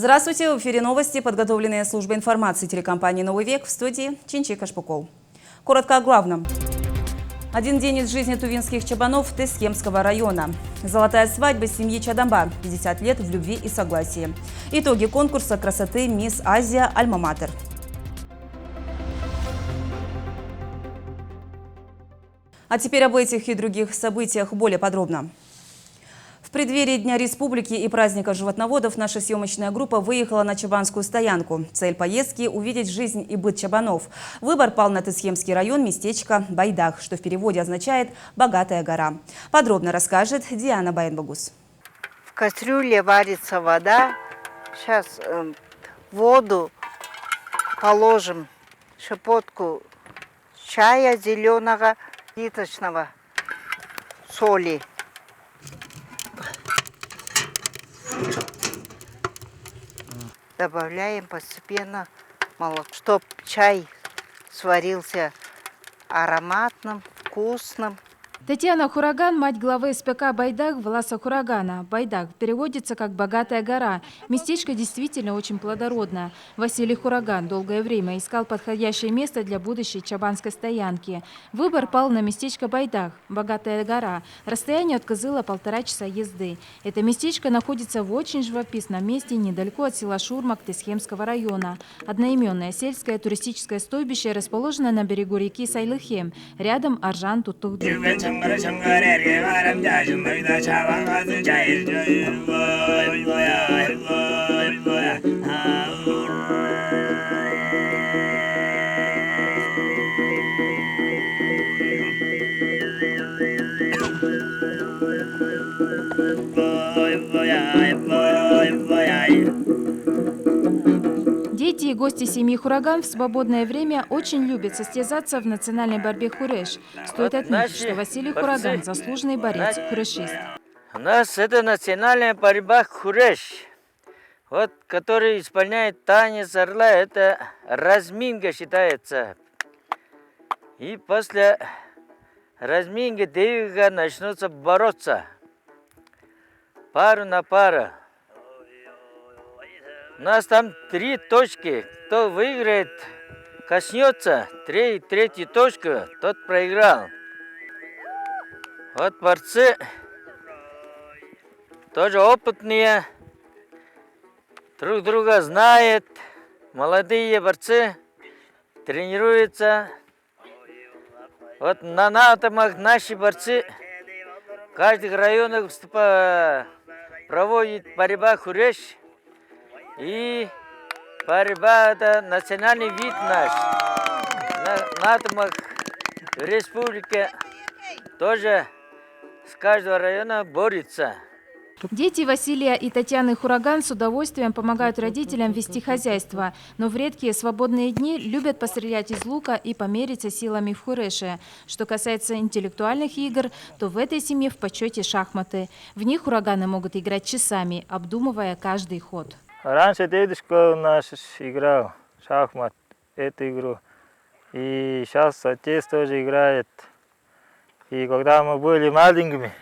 Здравствуйте! В эфире новости, подготовленные службой информации телекомпании «Новый век», в студии Чинчик Кашпуков. Коротко о главном. Один день из жизни тувинских чабанов Тесхемского района. Золотая свадьба семьи Чадамба. 50 лет в любви и согласии. Итоги конкурса красоты «Мисс Азия Альма-Матер». А теперь об этих и других событиях более подробно. В преддверии Дня Республики и праздника животноводов наша съемочная группа выехала на чабанскую стоянку. Цель поездки – увидеть жизнь и быт чабанов. Выбор пал на Тесхемский район, местечко Байдах, что в переводе означает «богатая гора». Подробно расскажет Диана Баянбагус. В кастрюле варится вода. Сейчас воду положим, щепотку чая зеленого, ниточного, соли. Добавляем постепенно молоко, чтобы чай сварился ароматным, вкусным. Татьяна Хураган – мать главы СПК «Байдах» Власа Хурагана. Байдах переводится как «богатая гора». Местечко действительно очень плодородное. Василий Хураган долгое время искал подходящее место для будущей чабанской стоянки. Выбор пал на местечко Байдах – «богатая гора». Расстояние от Кызыла – 1,5 часа езды. Это местечко находится в очень живописном месте недалеко от села Шурмак Тесхемского района. Одноименное сельское туристическое стойбище расположено на берегу реки Сайлыхем, рядом Аржан-Тутугды. Дети и гости семьи Хураган в свободное время очень любят состязаться в национальной борьбе хуреш. Стоит отметить, что Василий Хураган – заслуженный борец-хурешист. У нас это национальная борьба хуреш, который исполняет танец орла, это разминка считается. И после разминки девушка начнутся бороться пару на пару. У нас там 3 точки. Кто выиграет, коснется третью точку, тот проиграл. Вот борцы тоже опытные, друг друга знают. Молодые борцы тренируются. Вот на атомах наши борцы в каждых районах проводят борьба хуреш. И борьба – это национальный вид наш. На атомах в республике тоже с каждого района борются. Дети Василия и Татьяны Хураган с удовольствием помогают родителям вести хозяйство, но в редкие свободные дни любят пострелять из лука и помериться силами в хуреше. Что касается интеллектуальных игр, то в этой семье в почете шахматы. В них Хураганы могут играть часами, обдумывая каждый ход. Раньше дедушка наш играл в шахмат, эту игру. И сейчас отец тоже играет. И когда мы были маленькими,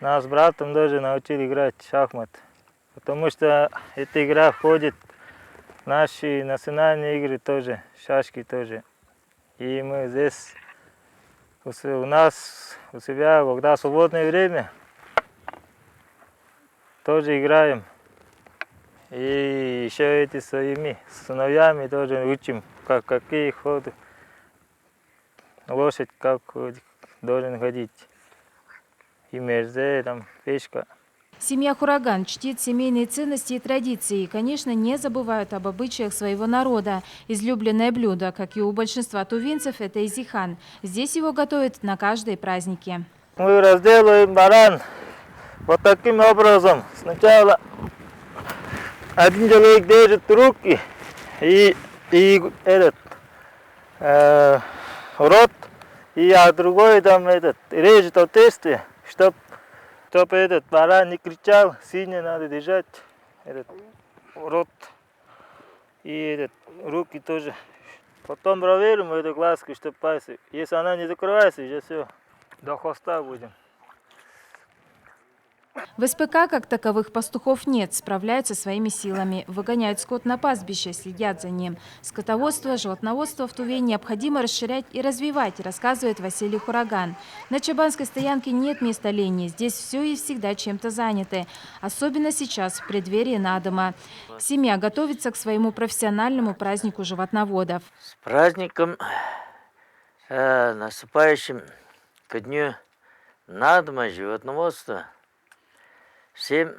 нас с братом тоже научили играть в шахмат. Потому что эта игра входит в наши национальные игры тоже, шашки тоже. И мы здесь, у себя, когда свободное время, тоже играем. И еще эти своими сыновьями тоже учим, какие ходы, лошадь как должен ходить, и мерзе, там, пешка. Семья Хураган чтит семейные ценности и традиции и, конечно, не забывают об обычаях своего народа. Излюбленное блюдо, как и у большинства тувинцев, это изихан. Здесь его готовят на каждые праздники. Мы разделываем баран вот таким образом. Сначала один человек держит руки и этот рот, а другой там режет отверстие, чтобы этот баран не кричал, сильно надо держать этот рот и руки тоже. Потом проверим эту глазку, чтобы пальцы. Если она не закрывается, уже все, до хвоста будем. В СПК как таковых пастухов нет, справляются своими силами. Выгоняют скот на пастбище, следят за ним. Скотоводство, животноводство в Туве необходимо расширять и развивать, рассказывает Василий Хураган. На чабанской стоянке нет места лени. Здесь все и всегда чем-то заняты. Особенно сейчас, в преддверии Надома. Семья готовится к своему профессиональному празднику животноводов. С праздником, наступающим ко дню Надома животноводства. Всем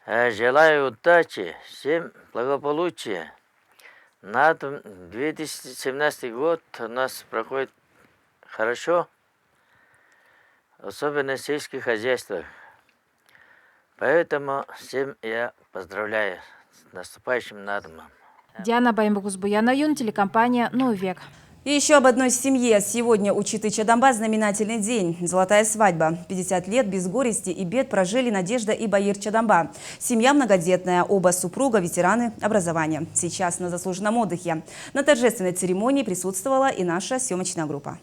желаю удачи, всем благополучия. Надом 2017 год у нас проходит хорошо, особенно в сельских хозяйствах. Поэтому всем я поздравляю с наступающим Надомом. Диана Баймбагузбуяна-Юн, телекомпания «Новый век». И еще об одной семье. Сегодня у Читы Чадамба знаменательный день. Золотая свадьба. 50 лет без горести и бед прожили Надежда и Баир Чадамба. Семья многодетная. Оба супруга – ветераны образования. Сейчас на заслуженном отдыхе. На торжественной церемонии присутствовала и наша съемочная группа.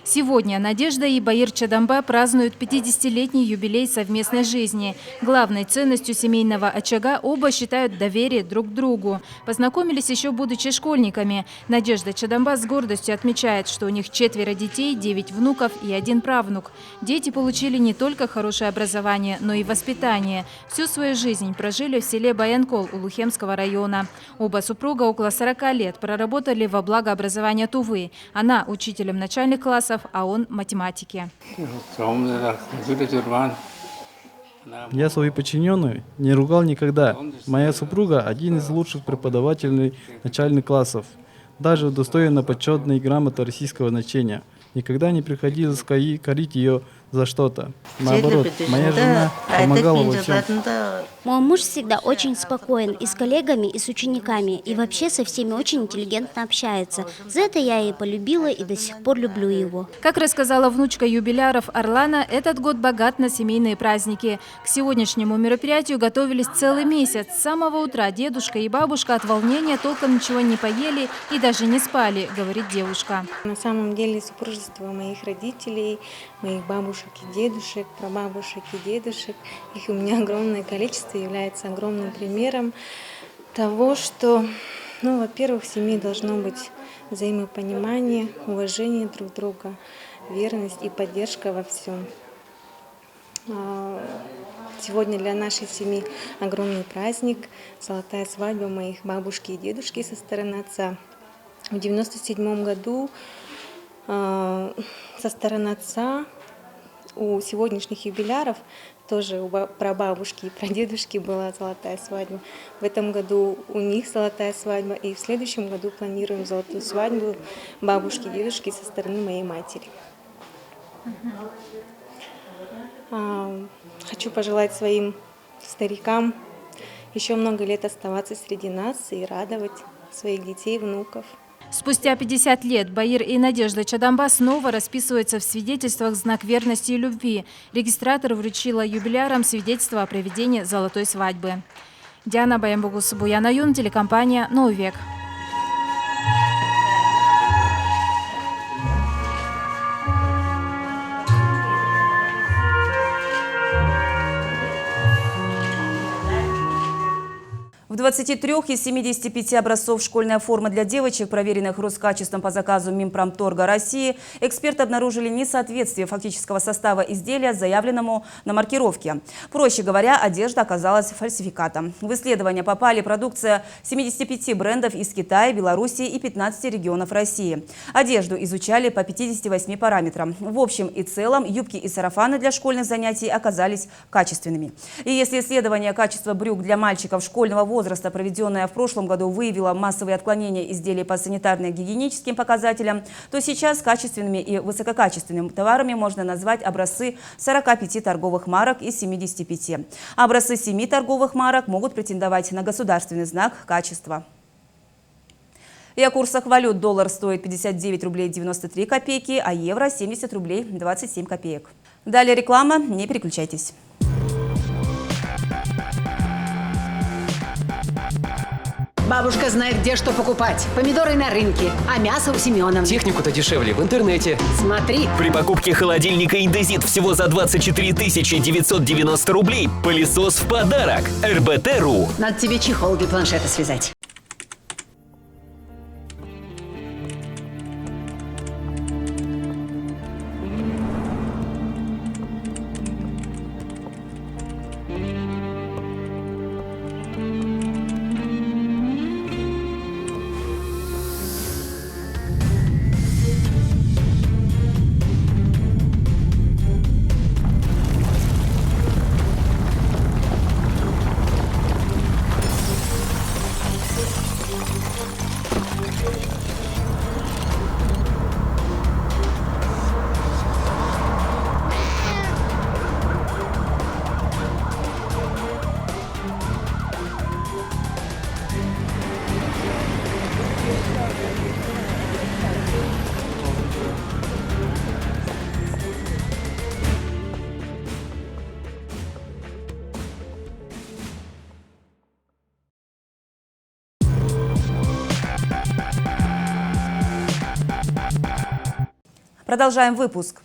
Сегодня Надежда и Баир Чадамба празднуют 50-летний юбилей совместной жизни. Главной ценностью семейного очага оба считают доверие друг к другу. Познакомились еще будучи школьниками. Надежда Чадамба с гордостью отмечает, что у них 4 детей, 9 внуков и 1 правнук. Дети получили не только хорошее образование, но и воспитание. Всю свою жизнь прожили в селе Баянкол Улухемского района. Оба супруга около 40 лет проработали во благо образования Тувы. Она учителем начальных классов, а он математики. Я свою подчиненную не ругал никогда. Моя супруга – один из лучших преподавателей начальных классов. Даже удостоена почетной грамоты российского значения. Никогда не приходилось корить ее за что-то. Наоборот, моя жена помогала во всем. Мой муж всегда очень спокоен и с коллегами, и с учениками, и вообще со всеми очень интеллигентно общается. За это я и полюбила, и до сих пор люблю его. Как рассказала внучка юбиляров Орлана, этот год богат на семейные праздники. К сегодняшнему мероприятию готовились целый месяц. С самого утра дедушка и бабушка от волнения толком ничего не поели и даже не спали, говорит девушка. На самом деле супружество моих родителей, моих бабушек и дедушек, прабабушек и дедушек, их у меня огромное количество, является огромным примером того, что, во-первых, в семье должно быть взаимопонимание, уважение друг друга, верность и поддержка во всем. Сегодня для нашей семьи огромный праздник, золотая свадьба моих бабушки и дедушки со стороны отца. В 1997 году со стороны отца у сегодняшних юбиляров тоже у прабабушки и прадедушки была золотая свадьба. В этом году у них золотая свадьба, и в следующем году планируем золотую свадьбу бабушки и дедушки со стороны моей матери. Хочу пожелать своим старикам еще много лет оставаться среди нас и радовать своих детей, внуков. Спустя 50 лет Баир и Надежда Чадамба снова расписываются в свидетельствах знак верности и любви. Регистратор вручила юбилярам свидетельство о проведении золотой свадьбы. Диана Баймбагузбуяна-Юн, телекомпания «Новый век». В 23 из 75 образцов школьная форма для девочек, проверенных Роскачеством по заказу Минпромторга России, эксперты обнаружили несоответствие фактического состава изделия заявленному на маркировке. Проще говоря, одежда оказалась фальсификатом. В исследование попали продукция 75 брендов из Китая, Белоруссии и 15 регионов России. Одежду изучали по 58 параметрам. В общем и целом юбки и сарафаны для школьных занятий оказались качественными. И если исследование качества брюк для мальчиков школьного возраста, проведенное в прошлом году, выявило массовые отклонения изделий по санитарно-гигиеническим показателям, то сейчас качественными и высококачественными товарами можно назвать образцы 45 торговых марок из 75. Образцы 7 торговых марок могут претендовать на государственный знак качества. И о курсах валют. Доллар стоит 59 рублей 93 копейки, а евро 70 рублей 27 копеек. Далее реклама. Не переключайтесь. Бабушка знает, где что покупать. Помидоры на рынке, а мясо у Семеновны. Технику-то дешевле в интернете. Смотри. При покупке холодильника «Индезит» всего за 24 990 рублей пылесос в подарок. РБТ.ру. Надо тебе чехол для планшета связать. Продолжаем выпуск.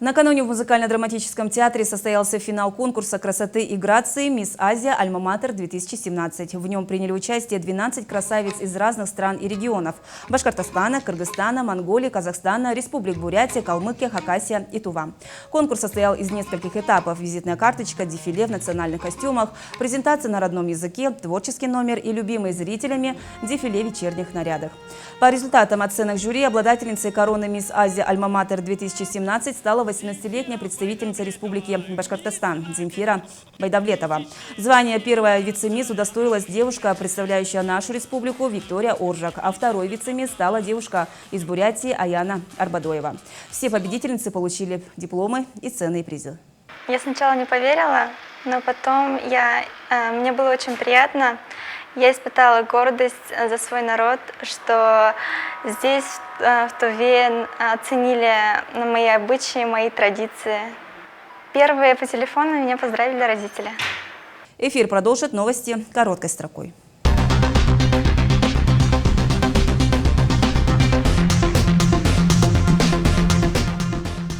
Накануне в музыкально-драматическом театре состоялся финал конкурса красоты и грации «Мисс Азия Альма-Матер-2017». В нем приняли участие 12 красавиц из разных стран и регионов – Башкортостана, Кыргызстана, Монголии, Казахстана, Республик Бурятия, Калмыкия, Хакасия и Тува. Конкурс состоял из нескольких этапов – визитная карточка, дефиле в национальных костюмах, презентация на родном языке, творческий номер и любимые зрителями дефиле в вечерних нарядах. По результатам оценок жюри обладательницей короны «Мисс Азия Альма-Матер-2017» стала 18-летняя представительница Республики Башкортостан Земфира Байдавлетова. Звание первой вице-мисс удостоилась девушка, представляющая нашу республику, Виктория Оржак, а второй вице-мисс стала девушка из Бурятии Аяна Арбадоева. Все победительницы получили дипломы и ценные призы. Я сначала не поверила, но потом мне было очень приятно. Я испытала гордость за свой народ, что здесь, в Туве, оценили мои обычаи, мои традиции. Первые по телефону меня поздравили родители. Эфир продолжит новости короткой строкой.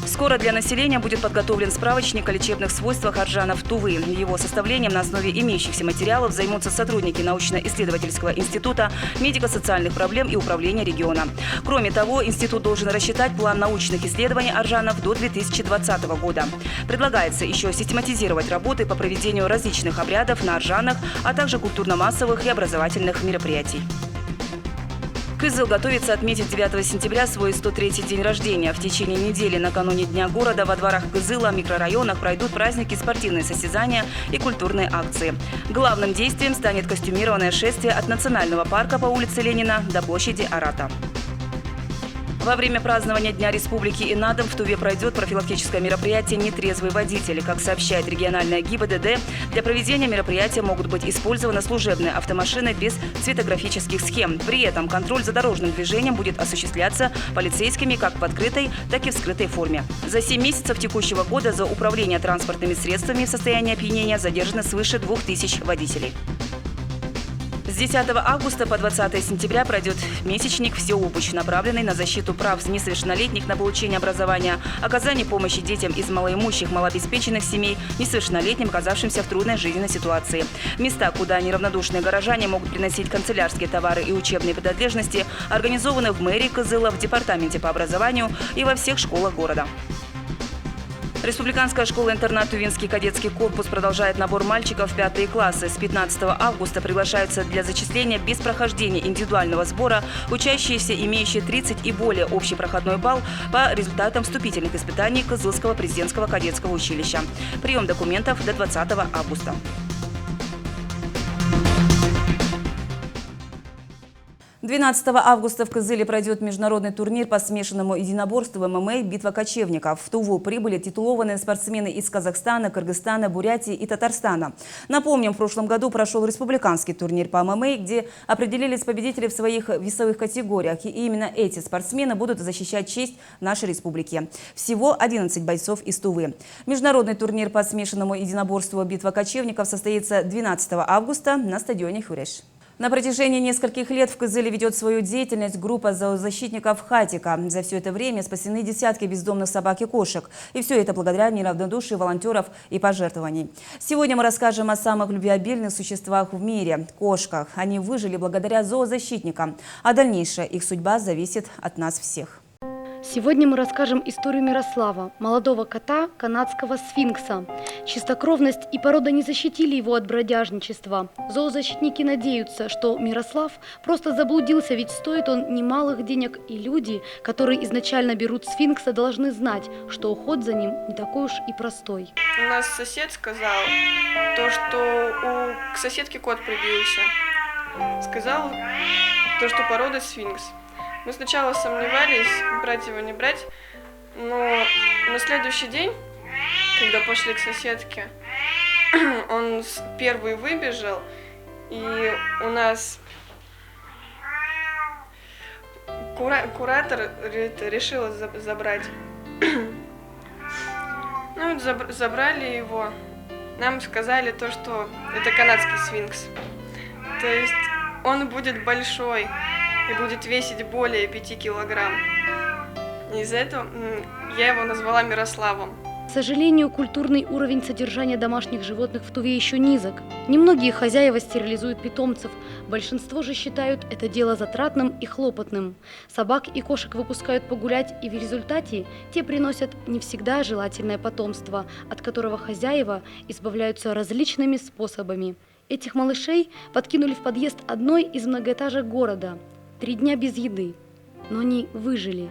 Скоро для населения будет подготовлен справочник о лечебных свойствах аржанов Тувы. Его составлением на основе имеющихся материалов займутся сотрудники научно-исследовательского института, медико-социальных проблем и управления региона. Кроме того, институт должен рассчитать план научных исследований аржанов до 2020 года. Предлагается еще систематизировать работы по проведению различных обрядов на аржанах, а также культурно-массовых и образовательных мероприятий. Кызыл готовится отметить 9 сентября свой 103-й день рождения. В течение недели накануне Дня города во дворах Кызыла, микрорайонах пройдут праздники, спортивные состязания и культурные акции. Главным действием станет костюмированное шествие от Национального парка по улице Ленина до площади Арата. Во время празднования Дня Республики и на дом в Туве пройдет профилактическое мероприятие «Нетрезвый водитель». Как сообщает региональная ГИБДД, для проведения мероприятия могут быть использованы служебные автомашины без цветографических схем. При этом контроль за дорожным движением будет осуществляться полицейскими как в открытой, так и в скрытой форме. За 7 месяцев текущего года за управление транспортными средствами в состоянии опьянения задержаны свыше 2000 водителей. С 10 августа по 20 сентября пройдет месячник «Всеобуч», направленный на защиту прав несовершеннолетних на получение образования, оказание помощи детям из малоимущих, малообеспеченных семей, несовершеннолетним, оказавшимся в трудной жизненной ситуации. Места, куда неравнодушные горожане могут приносить канцелярские товары и учебные принадлежности, организованы в мэрии Кызыла, в департаменте по образованию и во всех школах города. Республиканская школа-интернат «Тувинский кадетский корпус» продолжает набор мальчиков в 5 классы. С 15 августа приглашаются для зачисления без прохождения индивидуального сбора учащиеся, имеющие 30 и более общий проходной балл по результатам вступительных испытаний Кызылского президентского кадетского училища. Прием документов до 20 августа. 12 августа в Кызыле пройдет международный турнир по смешанному единоборству ММА «Битва кочевников». В Туву прибыли титулованные спортсмены из Казахстана, Кыргызстана, Бурятии и Татарстана. Напомним, в прошлом году прошел республиканский турнир по ММА, где определились победители в своих весовых категориях. И именно эти спортсмены будут защищать честь нашей республики. Всего 11 бойцов из Тувы. Международный турнир по смешанному единоборству «Битва кочевников» состоится 12 августа на стадионе Хюреш. На протяжении нескольких лет в Кызыле ведет свою деятельность группа зоозащитников «Хатика». За все это время спасены десятки бездомных собак и кошек. И все это благодаря неравнодушию волонтеров и пожертвований. Сегодня мы расскажем о самых любвеобильных существах в мире – кошках. Они выжили благодаря зоозащитникам. А дальнейшая их судьба зависит от нас всех. Сегодня мы расскажем историю Мирослава, молодого кота канадского сфинкса. Чистокровность и порода не защитили его от бродяжничества. Зоозащитники надеются, что Мирослав просто заблудился, ведь стоит он немалых денег, и люди, которые изначально берут сфинкса, должны знать, что уход за ним не такой уж и простой. У нас сосед сказал, что к соседке кот прибился. Сказал, что порода сфинкс. Мы сначала сомневались, брать его, не брать, но на следующий день, когда пошли к соседке, он первый выбежал, и у нас куратор решил забрать. Ну, забрали его. Нам сказали то, что это канадский сфинкс. То есть он будет большой и будет весить более 5 килограмм. Из-за этого я его назвала Мирославом. К сожалению, культурный уровень содержания домашних животных в Туве еще низок. Немногие хозяева стерилизуют питомцев, большинство же считают это дело затратным и хлопотным. Собак и кошек выпускают погулять, и в результате те приносят не всегда желательное потомство, от которого хозяева избавляются различными способами. Этих малышей подкинули в подъезд одной из многоэтажек города. 3 дня без еды, но они выжили.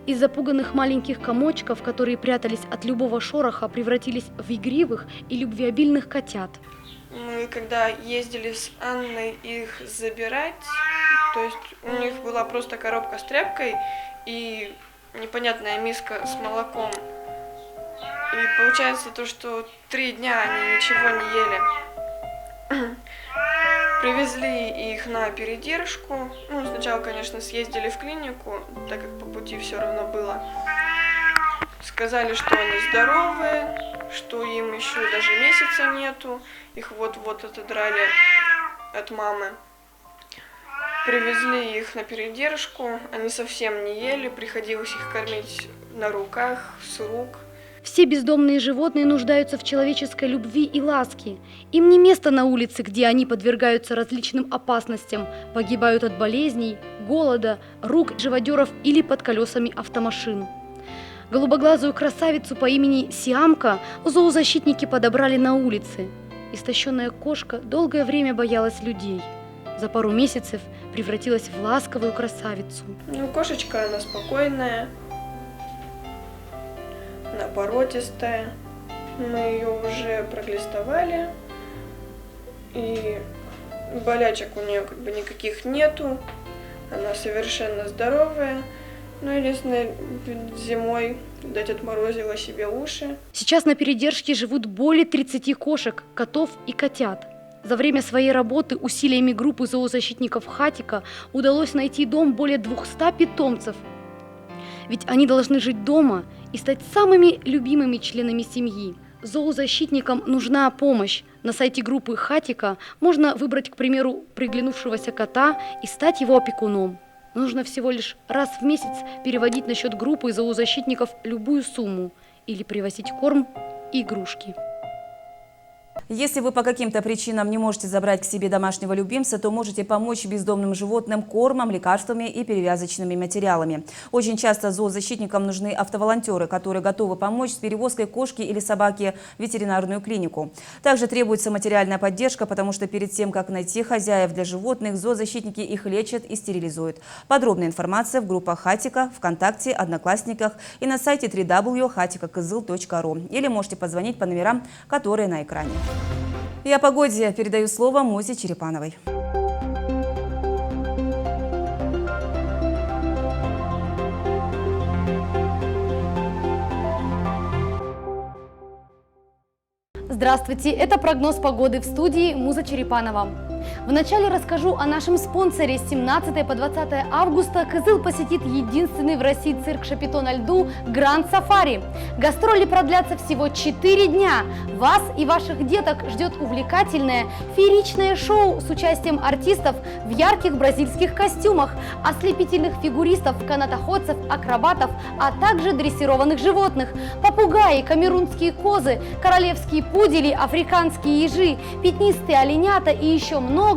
Из запуганных маленьких комочков, которые прятались от любого шороха, превратились в игривых и любвеобильных котят. Мы когда ездили с Анной их забирать, то есть у них была просто коробка с тряпкой и непонятная миска с молоком. И получается то, что 3 дня они ничего не ели. Привезли их на передержку. Ну, сначала, конечно, съездили в клинику, так как по пути все равно было. Сказали, что они здоровые, что им еще даже месяца нету. Их вот-вот отодрали от мамы. Привезли их на передержку. Они совсем не ели, приходилось их кормить на руках, с рук. Все бездомные животные нуждаются в человеческой любви и ласке. Им не место на улице, где они подвергаются различным опасностям, погибают от болезней, голода, рук живодеров или под колесами автомашин. Голубоглазую красавицу по имени Сиамка зоозащитники подобрали на улице. Истощенная кошка долгое время боялась людей. За пару месяцев превратилась в ласковую красавицу. Ну, кошечка, она спокойная. Она породистая. Мы ее уже проглистовали. И болячек у нее как бы никаких нету. Она совершенно здоровая. Но единственное, зимой, видать, отморозила себе уши. Сейчас на передержке живут более 30 кошек, котов и котят. За время своей работы усилиями группы зоозащитников «Хатика» удалось найти дом более 200 питомцев. Ведь они должны жить дома и стать самыми любимыми членами семьи. Зоозащитникам нужна помощь. На сайте группы «Хатика» можно выбрать, к примеру, приглянувшегося кота и стать его опекуном. Нужно всего лишь раз в месяц переводить на счет группы зоозащитников любую сумму или привозить корм и игрушки. Если вы по каким-то причинам не можете забрать к себе домашнего любимца, то можете помочь бездомным животным кормом, лекарствами и перевязочными материалами. Очень часто зоозащитникам нужны автоволонтеры, которые готовы помочь с перевозкой кошки или собаки в ветеринарную клинику. Также требуется материальная поддержка, потому что перед тем, как найти хозяев для животных, зоозащитники их лечат и стерилизуют. Подробная информация в группах «Хатика», ВКонтакте, Одноклассниках и на сайте www.hatikakызыл.ru. Или можете позвонить по номерам, которые на экране. И о погоде передаю слово Музе Черепановой. Здравствуйте, это прогноз погоды в студии Муза Черепанова. Вначале расскажу о нашем спонсоре. С 17 по 20 августа Кызыл посетит единственный в России цирк Шапито на льду Гранд Сафари. Гастроли продлятся всего 4 дня. Вас и ваших деток ждет увлекательное фееричное шоу с участием артистов в ярких бразильских костюмах, ослепительных фигуристов, канатоходцев, акробатов, а также дрессированных животных. Попугаи, камерунские козы, королевские пудели, африканские ежи, пятнистые оленята и еще много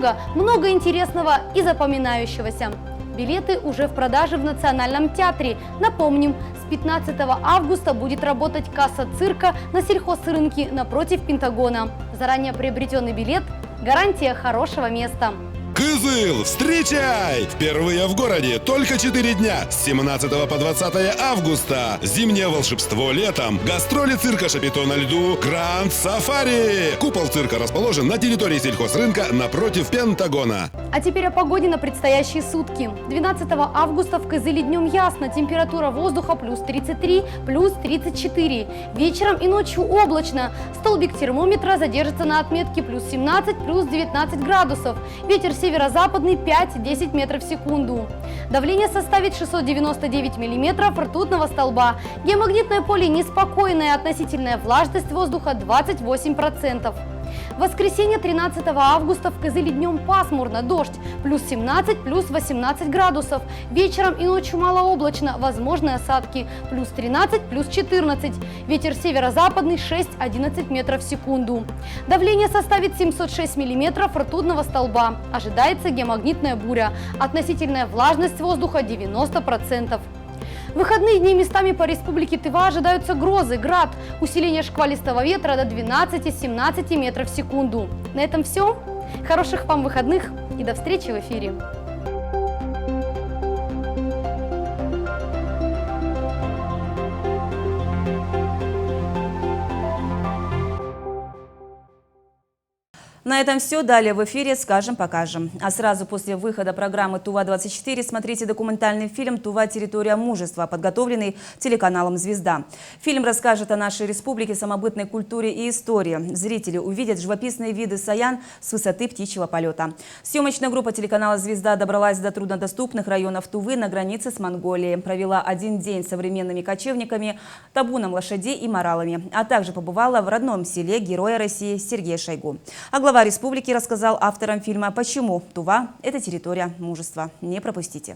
интересного и запоминающегося. Билеты уже в продаже в Национальном театре. Напомним, с 15 августа будет работать касса цирка на сельхозрынке напротив Пентагона. Заранее приобретенный билет – гарантия хорошего места. Кызыл, встречай! Впервые в городе только 4 дня с 17 по 20 августа. Зимнее волшебство летом. Гастроли цирка Шапито на льду Гранд Сафари. Купол цирка расположен на территории сельхозрынка напротив Пентагона. А теперь о погоде на предстоящие сутки. 12 августа в Кызыле днем ясно. Температура воздуха плюс 33, плюс 34. Вечером и ночью облачно. Столбик термометра задержится на отметке плюс 17, плюс 19 градусов. Ветер северо-западный 5-10 метров в секунду. Давление составит 699 миллиметров ртутного столба. Геомагнитное поле неспокойное, относительная влажность воздуха 28%. В воскресенье 13 августа в Кызыле днем пасмурно, дождь, плюс 17, плюс 18 градусов. Вечером и ночью малооблачно, возможны осадки, плюс 13, плюс 14. Ветер северо-западный 6-11 метров в секунду. Давление составит 706 миллиметров ртутного столба. Ожидается геомагнитная буря. Относительная влажность воздуха 90%. В выходные дни местами по республике Тыва ожидаются грозы, град, усиление шквалистого ветра до 12-17 метров в секунду. На этом все. Хороших вам выходных и до встречи в эфире. На этом все. Далее в эфире «Скажем, покажем». А сразу после выхода программы «Тува-24» смотрите документальный фильм «Тува. Территория мужества», подготовленный телеканалом «Звезда». Фильм расскажет о нашей республике, самобытной культуре и истории. Зрители увидят живописные виды Саян с высоты птичьего полета. Съемочная группа телеканала «Звезда» добралась до труднодоступных районов Тувы на границе с Монголией. Провела один день с современными кочевниками, табуном лошадей и моралами, а также побывала в родном селе героя России Сергея Шойгу. А глава республики рассказал авторам фильма, почему Тува – это территория мужества. Не пропустите.